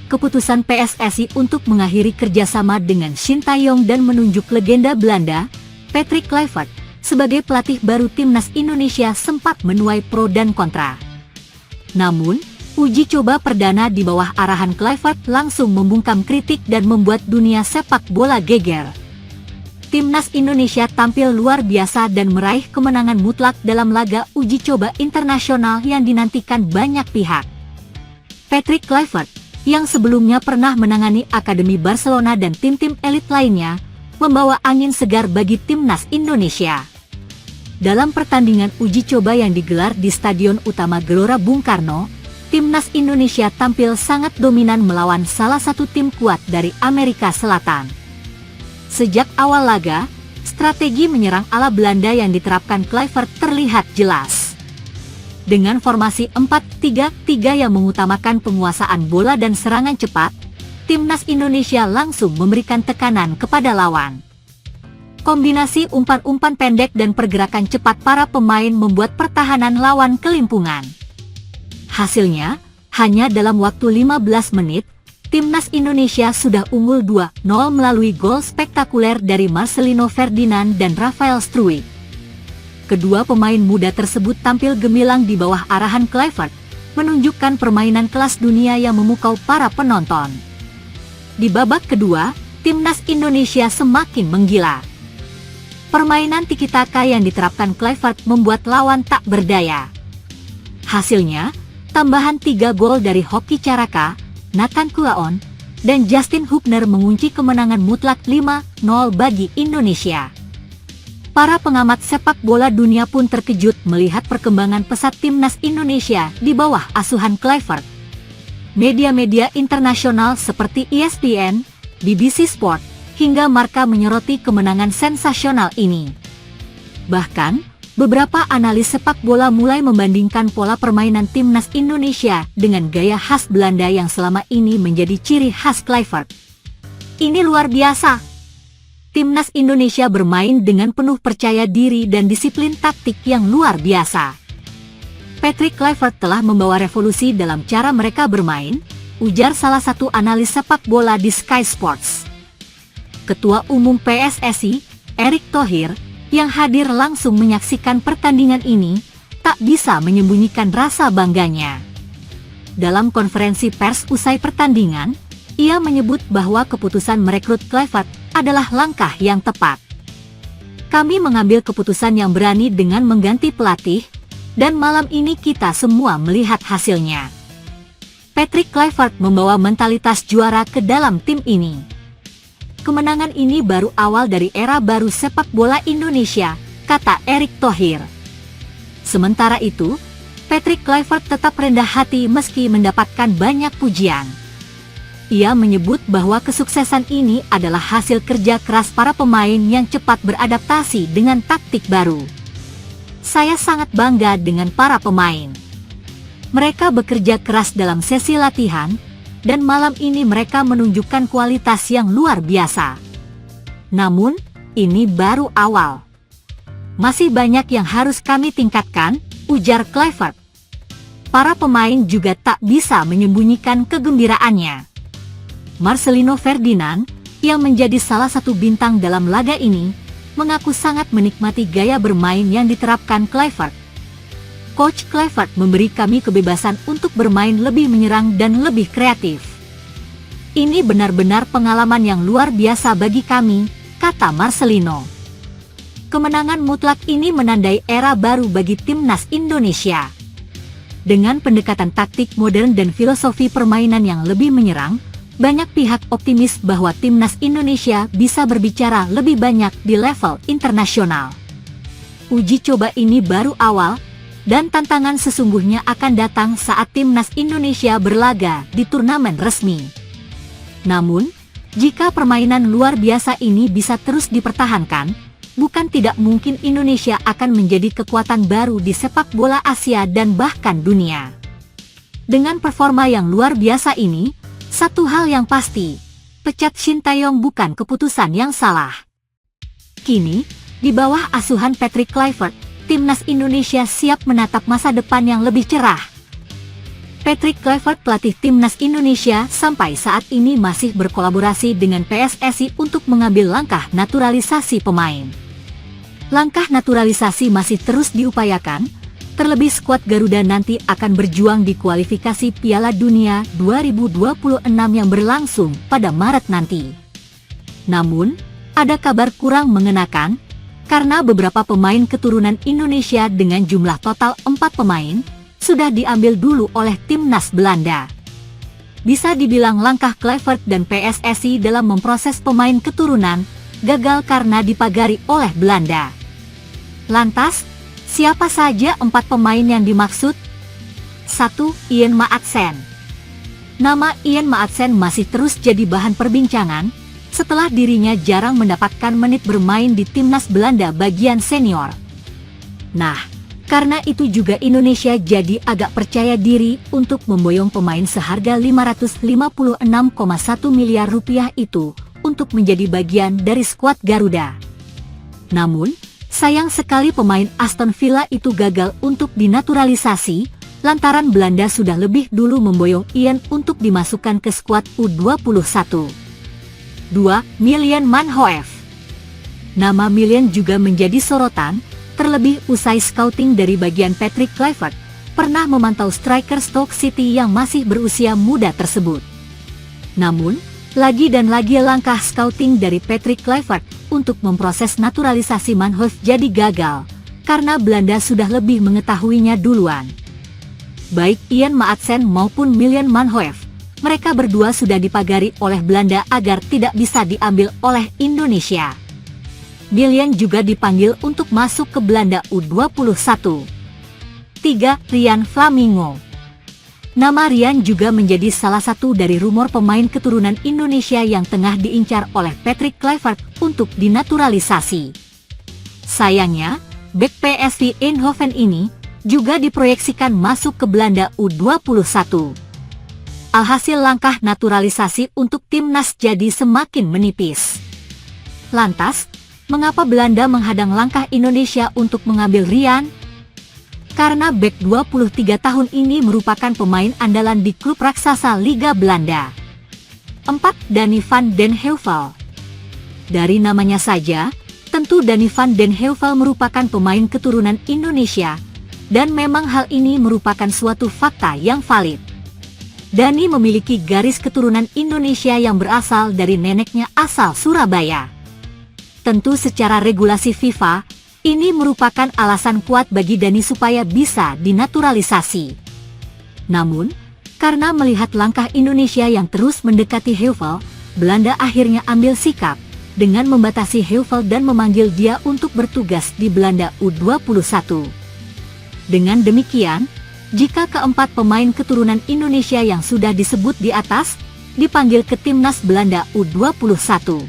keputusan PSSI untuk mengakhiri kerjasama dengan Sintayong dan menunjuk legenda Belanda, Patrick Kluivert, sebagai pelatih baru timnas Indonesia sempat menuai pro dan kontra. Namun, uji coba perdana di bawah arahan Kluivert langsung membungkam kritik dan membuat dunia sepak bola geger. Timnas Indonesia tampil luar biasa dan meraih kemenangan mutlak dalam laga uji coba internasional yang dinantikan banyak pihak. Patrick Kluivert, yang sebelumnya pernah menangani Akademi Barcelona dan tim-tim elit lainnya, membawa angin segar bagi timnas Indonesia. Dalam pertandingan uji coba yang digelar di Stadion Utama Gelora Bung Karno, timnas Indonesia tampil sangat dominan melawan salah satu tim kuat dari Amerika Selatan. Sejak awal laga, strategi menyerang ala Belanda yang diterapkan Kluivert terlihat jelas. Dengan formasi 4-3-3 yang mengutamakan penguasaan bola dan serangan cepat, timnas Indonesia langsung memberikan tekanan kepada lawan. Kombinasi umpan-umpan pendek dan pergerakan cepat para pemain membuat pertahanan lawan kelimpungan. Hasilnya, hanya dalam waktu 15 menit, timnas Indonesia sudah unggul 2-0 melalui gol spektakuler dari Marcelino Ferdinand dan Rafael Struijk. Kedua pemain muda tersebut tampil gemilang di bawah arahan Kluivert, menunjukkan permainan kelas dunia yang memukau para penonton. Di babak kedua, timnas Indonesia semakin menggila. Permainan tiki-taka yang diterapkan Kluivert membuat lawan tak berdaya. Hasilnya, tambahan 3 gol dari Hoki Caraka, Nathan Kuaon, dan Justin Hubner mengunci kemenangan mutlak 5-0 bagi Indonesia. Para pengamat sepak bola dunia pun terkejut melihat perkembangan pesat timnas Indonesia di bawah asuhan Kluivert. Media-media internasional seperti ESPN, BBC Sport, hingga Marca menyoroti kemenangan sensasional ini. Bahkan, beberapa analis sepak bola mulai membandingkan pola permainan timnas Indonesia dengan gaya khas Belanda yang selama ini menjadi ciri khas Kluivert. Ini luar biasa. Timnas Indonesia bermain dengan penuh percaya diri dan disiplin taktik yang luar biasa. Patrick Kluivert telah membawa revolusi dalam cara mereka bermain, ujar salah satu analis sepak bola di Sky Sports. Ketua Umum PSSI, Erick Thohir, yang hadir langsung menyaksikan pertandingan ini, tak bisa menyembunyikan rasa bangganya. Dalam konferensi pers usai pertandingan, ia menyebut bahwa keputusan merekrut Kluivert adalah langkah yang tepat. Kami mengambil keputusan yang berani dengan mengganti pelatih, dan malam ini kita semua melihat hasilnya. Patrick Kluivert membawa mentalitas juara ke dalam tim ini. Kemenangan ini baru awal dari era baru sepak bola Indonesia, kata Erick Thohir. Sementara itu, Patrick Kluivert tetap rendah hati meski mendapatkan banyak pujian. Ia menyebut bahwa kesuksesan ini adalah hasil kerja keras para pemain yang cepat beradaptasi dengan taktik baru. Saya sangat bangga dengan para pemain. Mereka bekerja keras dalam sesi latihan, dan malam ini mereka menunjukkan kualitas yang luar biasa. Namun, ini baru awal. Masih banyak yang harus kami tingkatkan, ujar Kluivert. Para pemain juga tak bisa menyembunyikan kegembiraannya. Marcelino Ferdinand, yang menjadi salah satu bintang dalam laga ini, mengaku sangat menikmati gaya bermain yang diterapkan Kluivert. Coach Kluivert memberi kami kebebasan untuk bermain lebih menyerang dan lebih kreatif. Ini benar-benar pengalaman yang luar biasa bagi kami, kata Marcelino. Kemenangan mutlak ini menandai era baru bagi timnas Indonesia. Dengan pendekatan taktik modern dan filosofi permainan yang lebih menyerang, banyak pihak optimis bahwa timnas Indonesia bisa berbicara lebih banyak di level internasional. Uji coba ini baru awal, dan tantangan sesungguhnya akan datang saat timnas Indonesia berlaga di turnamen resmi. Namun, jika permainan luar biasa ini bisa terus dipertahankan, bukan tidak mungkin Indonesia akan menjadi kekuatan baru di sepak bola Asia dan bahkan dunia. Dengan performa yang luar biasa ini, satu hal yang pasti, pecat Sintayong bukan keputusan yang salah. Kini, di bawah asuhan Patrick Kluivert, timnas Indonesia siap menatap masa depan yang lebih cerah. Patrick Kluivert, pelatih timnas Indonesia, sampai saat ini masih berkolaborasi dengan PSSI untuk mengambil langkah naturalisasi pemain. Langkah naturalisasi masih terus diupayakan, terlebih skuad Garuda nanti akan berjuang di kualifikasi Piala Dunia 2026 yang berlangsung pada Maret nanti. Namun, ada kabar kurang mengenakan, karena beberapa pemain keturunan Indonesia dengan jumlah total 4 pemain, sudah diambil dulu oleh timnas Belanda. Bisa dibilang langkah Kluivert dan PSSI dalam memproses pemain keturunan gagal karena dipagari oleh Belanda. Lantas, siapa saja 4 pemain yang dimaksud? 1. Ian Maatsen. Nama Ian Maatsen masih terus jadi bahan perbincangan setelah dirinya jarang mendapatkan menit bermain di timnas Belanda bagian senior. Nah, karena itu juga Indonesia jadi agak percaya diri untuk memboyong pemain seharga 556,1 miliar rupiah itu untuk menjadi bagian dari skuad Garuda. Namun, sayang sekali pemain Aston Villa itu gagal untuk dinaturalisasi, lantaran Belanda sudah lebih dulu memboyong Ian untuk dimasukkan ke skuad U21. 2. Milan Manhoef. Nama Milan juga menjadi sorotan, terlebih usai scouting dari bagian Patrick Kluivert, pernah memantau striker Stoke City yang masih berusia muda tersebut. Namun, lagi dan lagi langkah scouting dari Patrick Kluivert untuk memproses naturalisasi Manhoef jadi gagal, karena Belanda sudah lebih mengetahuinya duluan. Baik Ian Maatsen maupun Milan Manhoef, mereka berdua sudah dipagari oleh Belanda agar tidak bisa diambil oleh Indonesia. Milan juga dipanggil untuk masuk ke Belanda U21. 3. Ryan Flamingo. Nama Ryan juga menjadi salah satu dari rumor pemain keturunan Indonesia yang tengah diincar oleh Patrick Kluivert untuk dinaturalisasi. Sayangnya, bek PSV Eindhoven ini juga diproyeksikan masuk ke Belanda U21. Alhasil langkah naturalisasi untuk timnas jadi semakin menipis. Lantas, mengapa Belanda menghadang langkah Indonesia untuk mengambil Ryan? Karena bek 23 tahun ini merupakan pemain andalan di klub raksasa Liga Belanda. 4. Danny van den Heuvel. Dari namanya saja, tentu Danny van den Heuvel merupakan pemain keturunan Indonesia, dan memang hal ini merupakan suatu fakta yang valid. Danny memiliki garis keturunan Indonesia yang berasal dari neneknya asal Surabaya. Tentu secara regulasi FIFA, ini merupakan alasan kuat bagi Danny supaya bisa dinaturalisasi. Namun, karena melihat langkah Indonesia yang terus mendekati Heuvel, Belanda akhirnya ambil sikap dengan membatasi Heuvel dan memanggil dia untuk bertugas di Belanda U21. Dengan demikian, jika keempat pemain keturunan Indonesia yang sudah disebut di atas dipanggil ke timnas Belanda U21,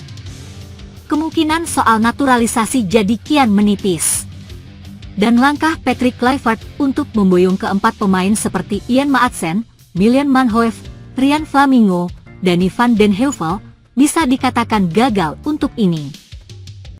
kemungkinan soal naturalisasi jadi kian menipis. Dan langkah Patrick Kluivert untuk memboyong keempat pemain seperti Ian Maatsen, Milan Manhoef, Ryan Flamingo, Danny van den Heuvel bisa dikatakan gagal untuk ini.